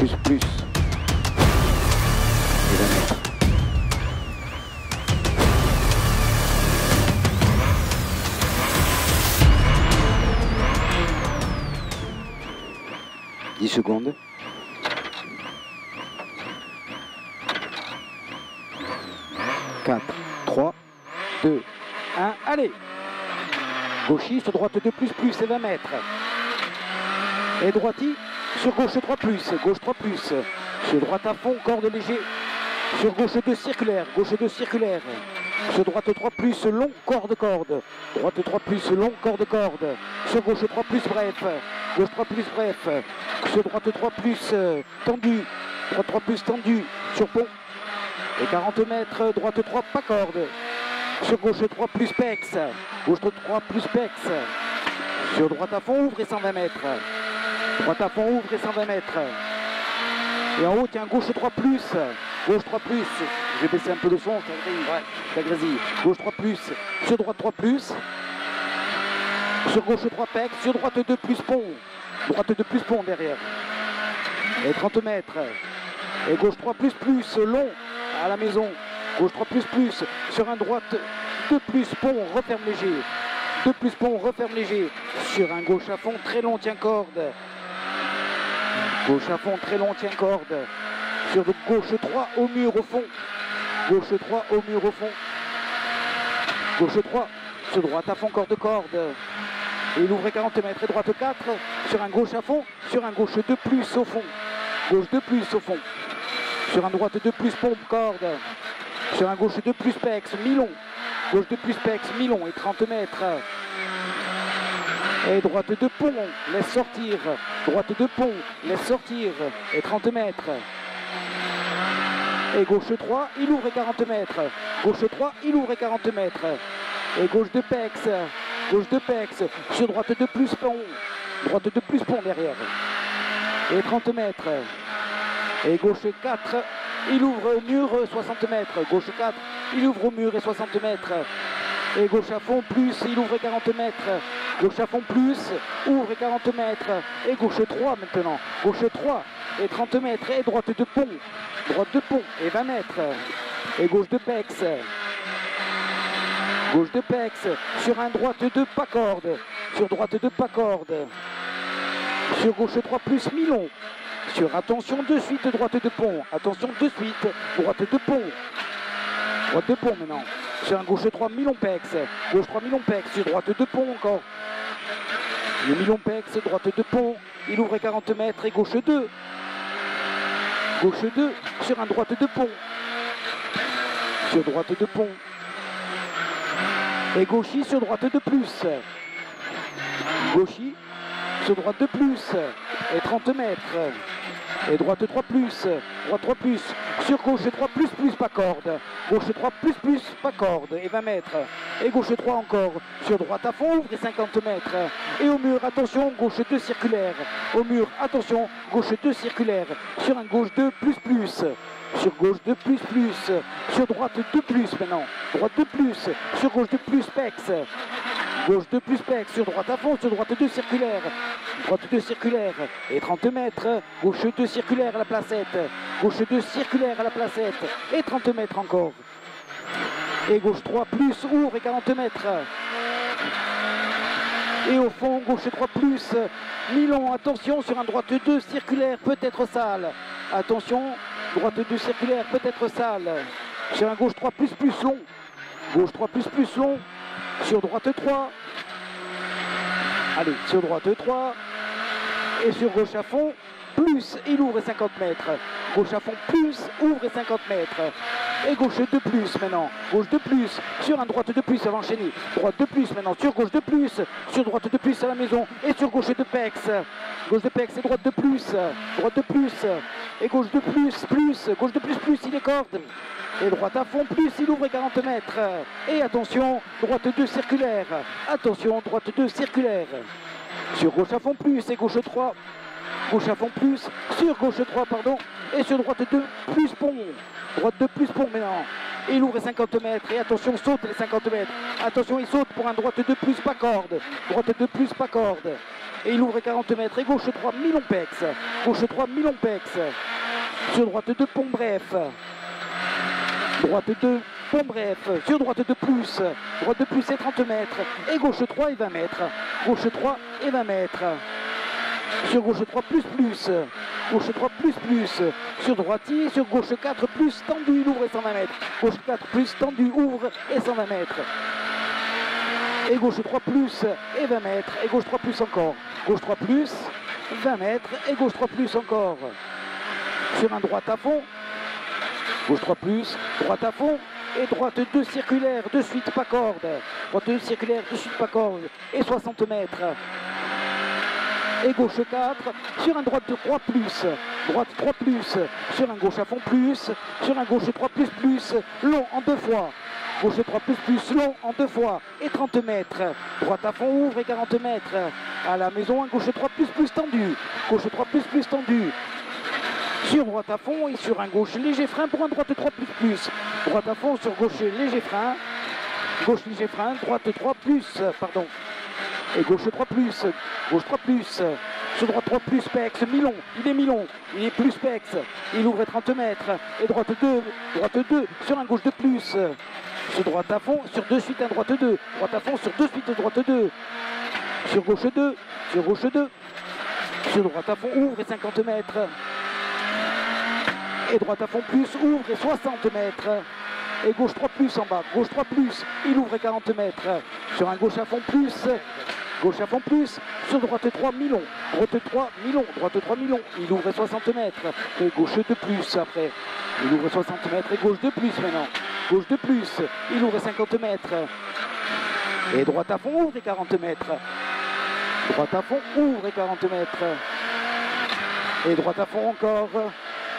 plus. Et 20 mètres. 10 secondes. 4, 3, 2, 1, allez. Gauchiste, droite 2 plus et 20 mètres. Et droiti sur gauche 3 plus, gauche 3 plus. Sur droite à fond, corde léger. Sur gauche 2 circulaire, gauche 2 circulaire. Sur droite 3 plus, long, corde. Droite 3 plus, long, corde. Sur gauche 3 plus, bref. Gauche 3 plus, bref. Sur droite 3 plus, tendu. Droite 3 plus, tendu. Sur pont. Et 40 mètres, droite 3, pas corde. Sur gauche 3 plus pex. Gauche 3 plus pex. Sur droite à fond, ouvre et 120 mètres. Droite à fond, ouvre et 120 mètres. Et en haut, tiens, gauche 3 plus. Gauche 3 plus. Je vais baisser un peu le son, ça grésille. Gauche 3 plus. Sur droite 3 plus. Sur gauche 3 pex. Sur droite 2 plus pont. Droite 2 plus pont derrière. Et 30 mètres. Et gauche 3 plus long à la maison. Gauche 3 plus sur un droite 2 plus pont, referme léger. 2 plus pont, referme léger. Sur un gauche à fond très long, tient corde. Gauche à fond très long, tient corde. Sur gauche 3 au mur au fond. Gauche 3 au mur au fond. Gauche 3 sur droite à fond, corde. Et il ouvre 40 mètres et droite 4 sur un gauche à fond, sur un gauche 2 plus au fond. Gauche 2 plus au fond. Sur un droite 2 plus pompe, corde. Sur un gauche 2 plus pex, mi-long. Gauche 2 plus pex, mi-long et 30 mètres. Et droite 2 pont, laisse sortir. Droite 2 pont, laisse sortir. Et 30 mètres. Et gauche 3, il ouvre 40 mètres. Gauche 3, il ouvre 40 mètres. Et gauche 2 pex. Gauche 2 pex. Sur droite 2 plus pont. Droite 2 plus pont derrière. Et 30 mètres. Et gauche 4, il ouvre au mur 60 mètres. Gauche 4, il ouvre au mur et 60 mètres. Et gauche à fond plus, il ouvre 40 mètres. Gauche à fond plus, ouvre 40 mètres. Et gauche 3 maintenant. Gauche 3 et 30 mètres. Et droite de pont. Droite de pont et 20 mètres. Et gauche de pex. Gauche de pex. Sur un droite 2 pas corde. Sur droite 2 pas corde. Sur gauche 3 plus mi-long. Sur attention de suite, droite de pont. Attention de suite, droite de pont. Droite de pont maintenant. Sur un gauche 3, mi-long pex. Gauche 3, mi-long pex. Sur droite de pont encore. Le mi-long pex, droite de pont. Il ouvre 40 mètres et gauche 2. Gauche 2 sur un droite de pont. Sur droite de pont. Et gauchis sur droite de plus. Gauchis sur droite de plus. Et 30 mètres. Et droite 3 plus, droite 3 plus, sur gauche 3 plus, pas corde. Gauche 3 plus, pas corde, et 20 mètres. Et gauche 3 encore, sur droite à fond, ouvre et 50 mètres. Et au mur, attention, gauche 2 circulaire. Au mur, attention, gauche 2 circulaire. Sur un gauche 2 plus. Sur gauche 2 plus. Sur droite 2 plus maintenant. Droite 2 plus, sur gauche 2 plus, pex. Gauche 2 plus pex, sur droite à fond, sur droite 2 circulaire. Droite 2 circulaire et 30 mètres. Gauche 2 circulaire à la placette. Gauche 2 circulaire à la placette. Et 30 mètres encore. Et gauche 3 plus, ouvre et 40 mètres. Et au fond, gauche 3 plus, mi-long, attention sur un droite 2 circulaire, peut-être sale. Attention, droite 2 circulaire, peut-être sale. Sur un gauche 3 plus long. Gauche 3 plus long. Sur droite 3. Allez, sur droite 3. Et sur gauche à fond, plus, il ouvre 50 mètres. Gauche à fond, plus, ouvre 50 mètres. Et gauche 2 plus maintenant. Gauche 2 plus, sur un droite 2 plus, ça va enchaîner. Droite 2 plus maintenant, sur gauche 2 plus. Sur droite 2 plus à la maison. Et sur gauche 2 pex. Gauche 2 pex et droite 2 plus. Droite 2 plus. Et gauche 2 plus. Gauche 2 plus, il est corde. Et droite à fond, plus, il ouvre 40 mètres. Et attention, droite 2 circulaire. Attention, droite 2 circulaire. Sur gauche à fond, plus, et gauche 3. Gauche à fond, plus, sur gauche 3, pardon. Et sur droite 2 plus pont. Droite 2 plus pont maintenant. Et il ouvre 50 mètres. Et attention, saute les 50 mètres. Attention, il saute pour un droite 2 plus, pas corde. Droite 2 plus, pas corde. Et il ouvre 40 mètres. Et gauche 3, mi-long pex. Gauche 3, mi-long pex. Sur droite 2, pont bref. Droite 2, pont bref. Sur droite 2 plus. Droite 2 plus et 30 mètres. Et gauche 3 et 20 mètres. Gauche 3 et 20 mètres. Sur gauche 3 plus plus. Gauche 3 plus plus. Sur droitier. Sur gauche 4 plus tendu. Il ouvre et 120 mètres. Gauche 4 plus tendu. Ouvre et 120 mètres. Et gauche 3 plus et 20 mètres. Et gauche 3 plus encore. Gauche 3 plus, 20 mètres. Et gauche 3 plus encore. Sur un droite à fond. Gauche 3 plus, droite à fond. Et droite 2 circulaire, de suite pas corde. Droite 2 circulaire, de suite pas corde. Et 60 mètres. Et gauche 4, sur un droite 3 plus, droite 3 plus, sur un gauche à fond plus, sur un gauche 3 plus plus, long en 2 fois. Gauche 3 plus plus, long en 2 fois. Et 30 mètres. Droite à fond ouvre et 40 mètres. À la maison, un gauche 3 plus plus tendu. Gauche 3 plus plus tendu. Sur droite à fond et sur un gauche léger frein pour un droite 3 plus plus. Droite à fond sur gauche léger frein. Gauche léger frein, droite 3 plus, pardon. Et gauche 3 plus, gauche 3 plus, sur droite 3 plus, pex, mi-long, il est plus pex, il ouvre 30 mètres, et droite 2, sur un gauche de plus, sur droite à fond, sur 2 suite un droite 2, droite à fond, sur 2 suite droite 2, sur gauche 2, sur gauche 2, sur droite à fond, ouvre et 50 mètres, et droite à fond plus, ouvre et 60 mètres, et gauche 3 plus en bas, gauche 3 plus, il ouvre 40 mètres, sur un gauche à fond plus, gauche à fond plus, sur droite 3 mi-long, droite 3 mi-long, droite 3 mi-long, il ouvre 60 mètres, et gauche 2 plus après, il ouvre 60 mètres, et gauche 2 plus maintenant, gauche 2 plus, il ouvre 50 mètres, et droite à fond ouvre 40 mètres, droite à fond ouvre 40 mètres, et droite à fond encore,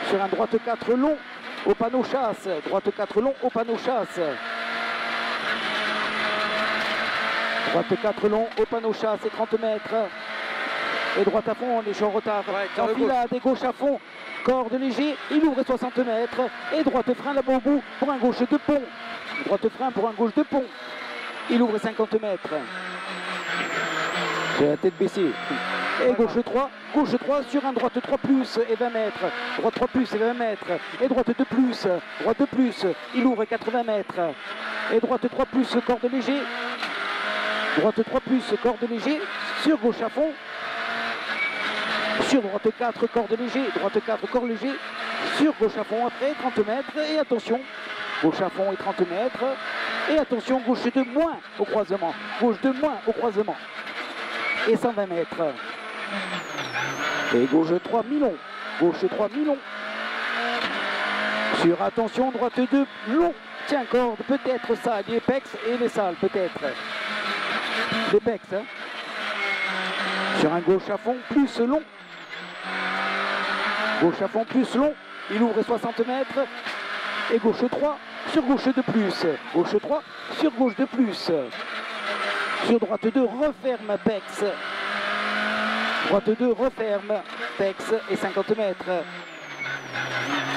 sur un droite 4 long, au panneau chasse, droite 4 long au panneau chasse. Droite 4 long au panneau chasse et 30 mètres. Et droite à fond, on est en retard. Ouais, enfilade et gauche à fond, corde léger, il ouvre 60 mètres. Et droite frein là-bas au bout pour un gauche de pont. Droite frein pour un gauche de pont. Il ouvre 50 mètres. J'ai la tête baissée. Et gauche 3 sur un droite 3 plus et 20 mètres, droite 3 plus et 20 mètres, et droite 2 plus, droite 2 plus, il ouvre 80 mètres, et droite 3 plus, corde léger, droite 3 plus, corde léger, sur gauche à fond, sur droite 4, corde léger, droite 4, corde léger, sur gauche à fond après, 30 mètres, et attention, gauche à fond et 30 mètres, et attention, gauche 2 moins au croisement, gauche 2 moins au croisement, et 120 mètres. Et gauche 3 mi-long, gauche 3 mi-long. Sur attention, droite 2 long, tiens corde, peut-être ça, les pex et les salles, peut-être. Les pex, hein. Sur un gauche à fond plus long. Gauche à fond plus long, il ouvre 60 mètres. Et gauche 3, sur gauche 2 plus. Gauche 3, sur gauche 2 plus. Sur droite 2, referme pex. Droite 2, referme, pex et 50 mètres.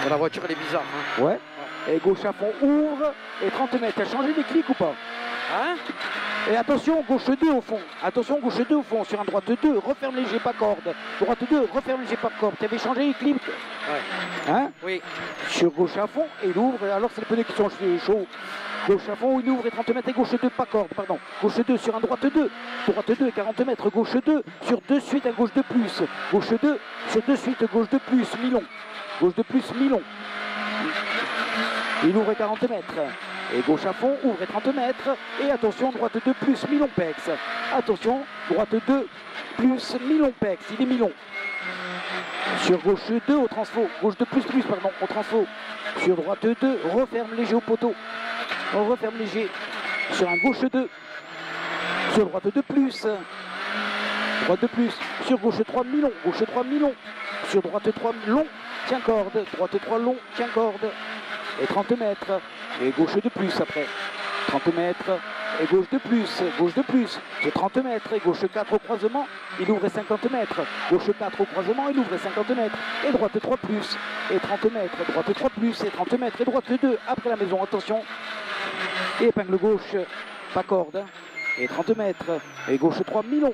La voiture elle est bizarre. Hein. Ouais. Et gauche à fond ouvre et 30 mètres. T'as changé les clics ou pas? Hein? Et attention, gauche 2 au fond. Attention, gauche 2 au fond. Sur un droite 2, referme léger, pas corde. Droite 2, referme léger, pas corde. Tu avais changé les clics? Ouais. Hein? Oui. Sur gauche à fond et il ouvre. Alors c'est le pneu qui sont chauds. Gauche à fond, il ouvre et 30 mètres et gauche 2, pas corde, pardon. Gauche 2 sur un droite 2. Droite 2 et 40 mètres, gauche 2 sur 2 suite, un gauche 2 plus. Gauche 2 sur 2 suite, gauche 2 plus, mi-long. Gauche 2 plus, mi-long. Il ouvre et 40 mètres. Et gauche à fond, ouvre et 30 mètres. Et attention, droite 2 plus, mi-long pex. Attention, droite 2 plus, mi-long pex. Il est mi-long. Sur gauche 2 au transfo. Gauche 2 plus, pardon, au transfo. Sur droite 2, referme léger au poteau. On referme léger sur un gauche 2, sur droite 2 plus, droite 2 plus, sur gauche 3 mi-long, gauche 3 mi-long, sur droite 3 long, tiens corde, droite 3 long, tiens corde, et 30 mètres, et gauche 2 plus après, 30 mètres, et gauche 2 plus, sur 30 mètres, et gauche 4 au croisement, il ouvre 50 mètres, gauche 4 au croisement, il ouvre 50 mètres, et droite 3 plus, et 30 mètres, droite 3 plus, et 30 mètres, et droite 2 après la maison, attention. Et épingle gauche pas corde. Et 30 mètres. Et gauche 3, Milon.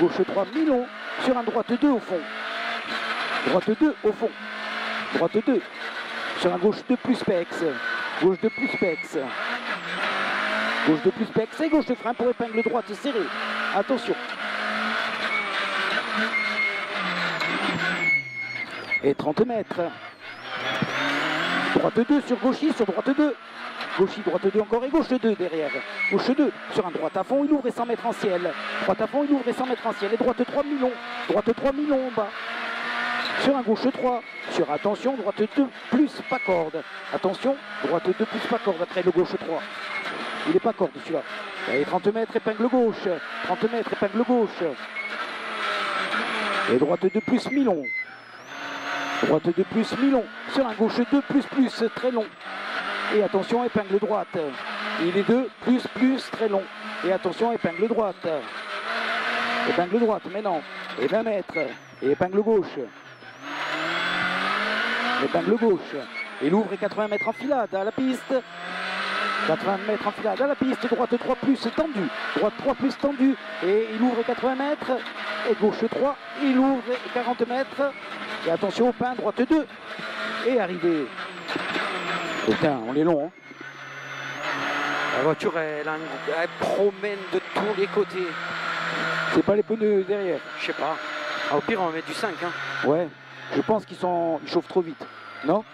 Gauche 3, Milon. Sur un droite 2 au fond. Droite 2 au fond. Droite 2. Sur un gauche 2 plus pex. Gauche 2 plus pex. Gauche 2 plus pex. Et gauche de frein pour épingle droite serrée. Attention. Et 30 mètres. Droite 2 sur gauchis, sur droite 2. Gauchis, droite 2 encore et gauche 2 derrière. Gauche 2 sur un droite à fond, il ouvre et 100 mètres en ciel. Droite à fond, il ouvre et 100 mètres en ciel. Et droite 3 Milon. Droite 3 Milon en bas. Sur un gauche 3. Sur attention, droite 2 plus pas corde. Attention, droite 2 plus pas corde après le gauche 3. Il n'est pas corde celui-là. Et 30 mètres, épingle gauche. 30 mètres, épingle gauche. Et droite 2 plus Milon. Droite 2 plus Milon. Sur un gauche 2 plus très long. Et attention, épingle droite. Il est 2 plus très long. Et attention, épingle droite. Épingle droite, mais non. Et 20 mètres. Et épingle gauche. Épingle gauche. Il ouvre et 80 mètres en filade à la piste. 80 mètres en filade à la piste. Droite 3 plus tendu. Droite 3 plus tendu. Et il ouvre et 80 mètres. Et gauche 3. Il ouvre et 40 mètres. Et attention au pain, droite 2. Et arrivé. Putain, on est long. Hein. La voiture, elle promène de tous les côtés. C'est pas les pneus derrière. Je sais pas. Ah, au pire, on va mettre du 5. Hein. Ouais, je pense qu'ils chauffent trop vite. Non?